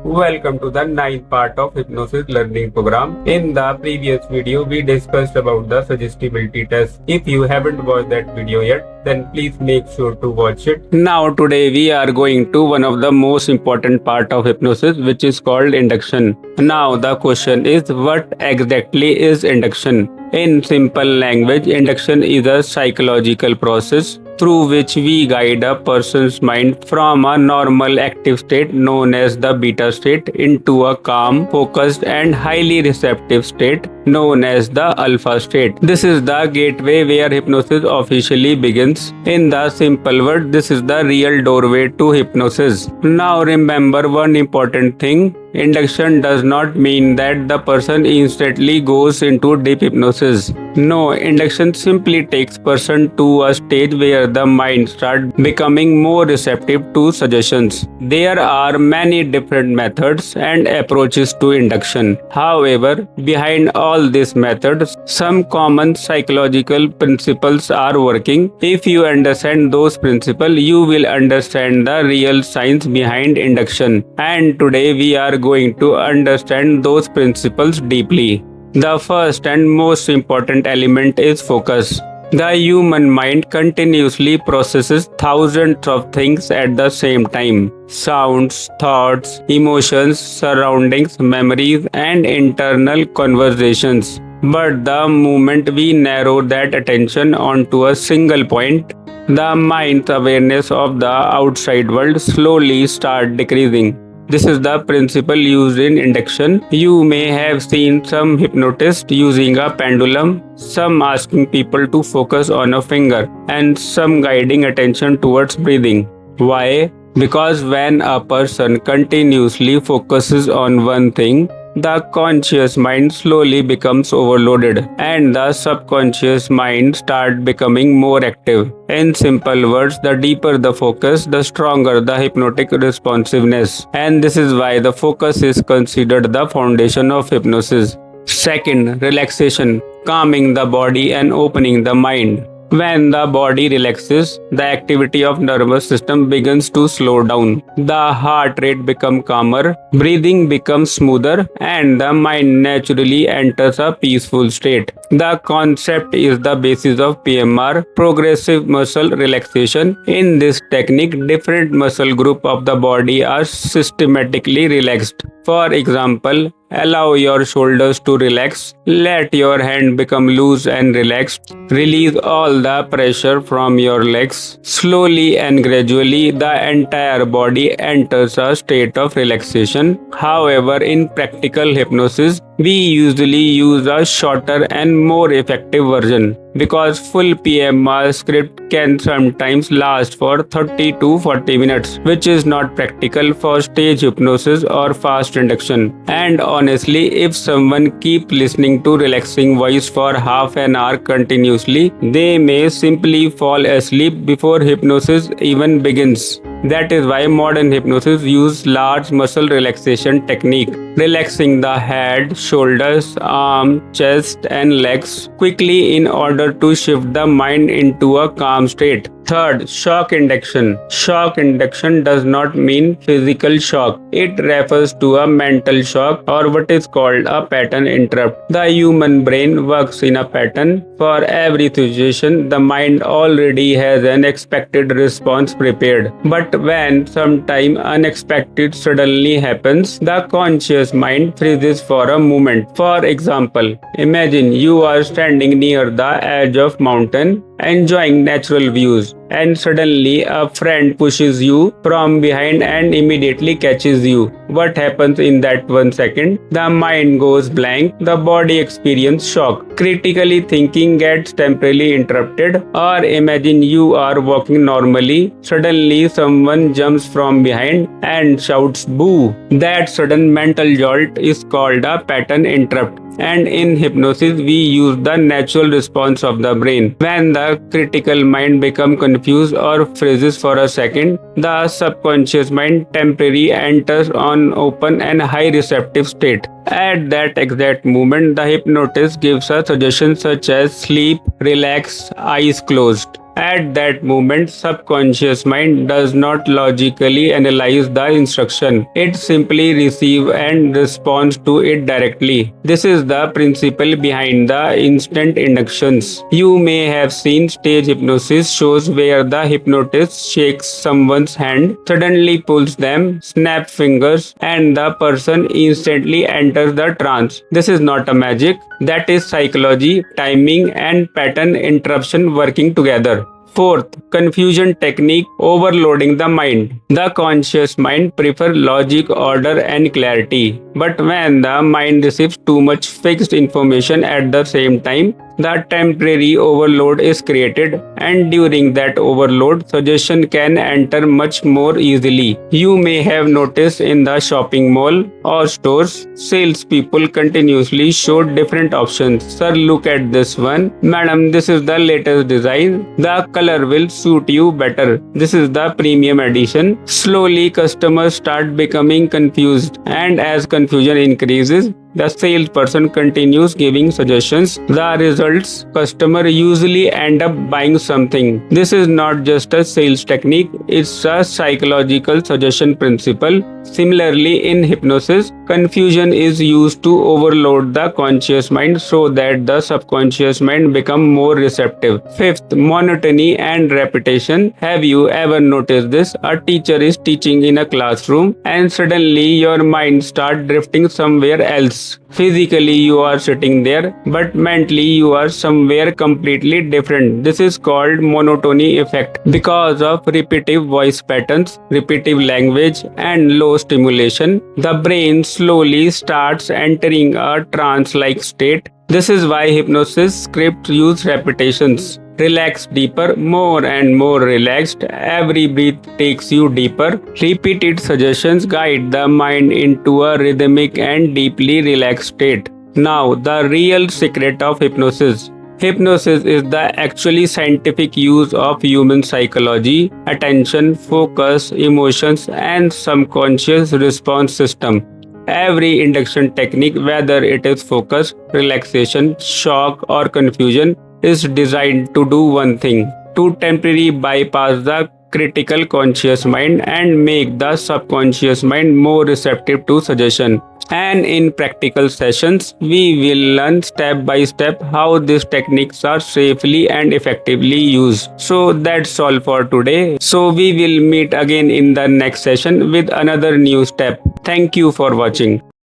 Welcome to the ninth part of Hypnosis learning program. In the previous video, we discussed about the suggestibility test. If you haven't watched that video yet, then please make sure to watch it. Now today we are going to one of the most important part of hypnosis, which is called induction. Now the question is, what exactly is induction? In simple language, induction is a psychological process through which we guide a person's mind from a normal active state known as the beta state into a calm, focused and highly receptive state known as the alpha state. This is the gateway where hypnosis officially begins. In the simple word, this is the real doorway to hypnosis. Now remember one important thing. Induction does not mean that the person instantly goes into deep hypnosis. No, induction simply takes person to a stage where the mind starts becoming more receptive to suggestions. There are many different methods and approaches to induction. However, behind all these methods, some common psychological principles are working. If you understand those principles, you will understand the real science behind induction. And today we are going to understand those principles deeply. The first and most important element is focus. The human mind continuously processes thousands of things at the same time. Sounds, thoughts, emotions, surroundings, memories, and internal conversations. But the moment we narrow that attention onto a single point, the mind's awareness of the outside world slowly starts decreasing. This is the principle used in induction. You may have seen some hypnotists using a pendulum, some asking people to focus on a finger, and some guiding attention towards breathing. Why? Because when a person continuously focuses on one thing, the conscious mind slowly becomes overloaded and the subconscious mind starts becoming more active. In simple words, the deeper the focus, the stronger the hypnotic responsiveness. And this is why the focus is considered the foundation of hypnosis. Second, relaxation, calming the body and opening the mind. When the body relaxes, the activity of nervous system begins to slow down. The heart rate becomes calmer, breathing becomes smoother, and the mind naturally enters a peaceful state. The concept is the basis of PMR, progressive muscle relaxation. In this technique, different muscle groups of the body are systematically relaxed. For example, allow your shoulders to relax. Let your hand become loose and relaxed. Release all the pressure from your legs. Slowly and gradually, the entire body enters a state of relaxation. However, in practical hypnosis, we usually use a shorter and more effective version because full PMR script can sometimes last for 30 to 40 minutes, which is not practical for stage hypnosis or fast induction. And honestly, if someone keep listening to relaxing voice for half an hour continuously, they may simply fall asleep before hypnosis even begins. That is why modern hypnosis use large muscle relaxation technique, relaxing the head, shoulders, arms, chest and legs quickly in order to shift the mind into a calm state. Third, shock induction. Shock induction does not mean physical shock. It refers to a mental shock or what is called a pattern interrupt. The human brain works in a pattern. For every situation, the mind already has an expected response prepared. But when sometime unexpected suddenly happens, the conscious mind freezes for a moment. For example, imagine you are standing near the edge of mountain enjoying natural views, and suddenly a friend pushes you from behind and immediately catches you. What happens in that 1 second? The mind goes blank, the body experiences shock. Critically thinking gets temporarily interrupted. Or imagine you are walking normally, suddenly someone jumps from behind and shouts boo. That sudden mental jolt is called a pattern interrupt. And in hypnosis, we use the natural response of the brain. When the critical mind becomes confused or freezes for a second, the subconscious mind temporarily enters on open and high receptive state. At that exact moment, the hypnotist gives a suggestion such as sleep, relax, eyes closed. At that moment, subconscious mind does not logically analyze the instruction. It simply receives and responds to it directly. This is the principle behind the instant inductions. You may have seen stage hypnosis shows where the hypnotist shakes someone's hand, suddenly pulls them, snaps fingers, and the person instantly enters the trance. This is not a magic. That is psychology, timing, and pattern interruption working together. Fourth, confusion technique overloading the mind. The conscious mind prefers logic, order, and clarity. But when the mind receives too much fixed information at the same time, the temporary overload is created, and during that overload, suggestion can enter much more easily. You may have noticed in the shopping mall or stores, salespeople continuously show different options. Sir, look at this one. Madam, this is the latest design. The color will suit you better. This is the premium edition. Slowly, customers start becoming confused, and as confusion increases, the salesperson continues giving suggestions. The results, customer usually end up buying something. This is not just a sales technique, it's a psychological suggestion principle. Similarly, in hypnosis, confusion is used to overload the conscious mind so that the subconscious mind become more receptive. Fifth, monotony and repetition. Have you ever noticed this? A teacher is teaching in a classroom and suddenly your mind starts drifting somewhere else. Physically you are sitting there, but mentally you are somewhere completely different. This is called monotony effect. Because of repetitive voice patterns, repetitive language, and low stimulation, the brain slowly starts entering a trance-like state. This is why hypnosis scripts use repetitions. Relax deeper, more and more relaxed. Every breath takes you deeper. Repeated suggestions guide the mind into a rhythmic and deeply relaxed state. Now, the real secret of hypnosis. Hypnosis is the actually scientific use of human psychology, attention, focus, emotions, and subconscious response system. Every induction technique, whether it is focus, relaxation, shock, or confusion, is designed to do one thing: to temporarily bypass the critical conscious mind and make the subconscious mind more receptive to suggestion. And in practical sessions, we will learn step by step how these techniques are safely and effectively used. So that's all for today. So we will meet again in the next session with another new step. Thank you for watching.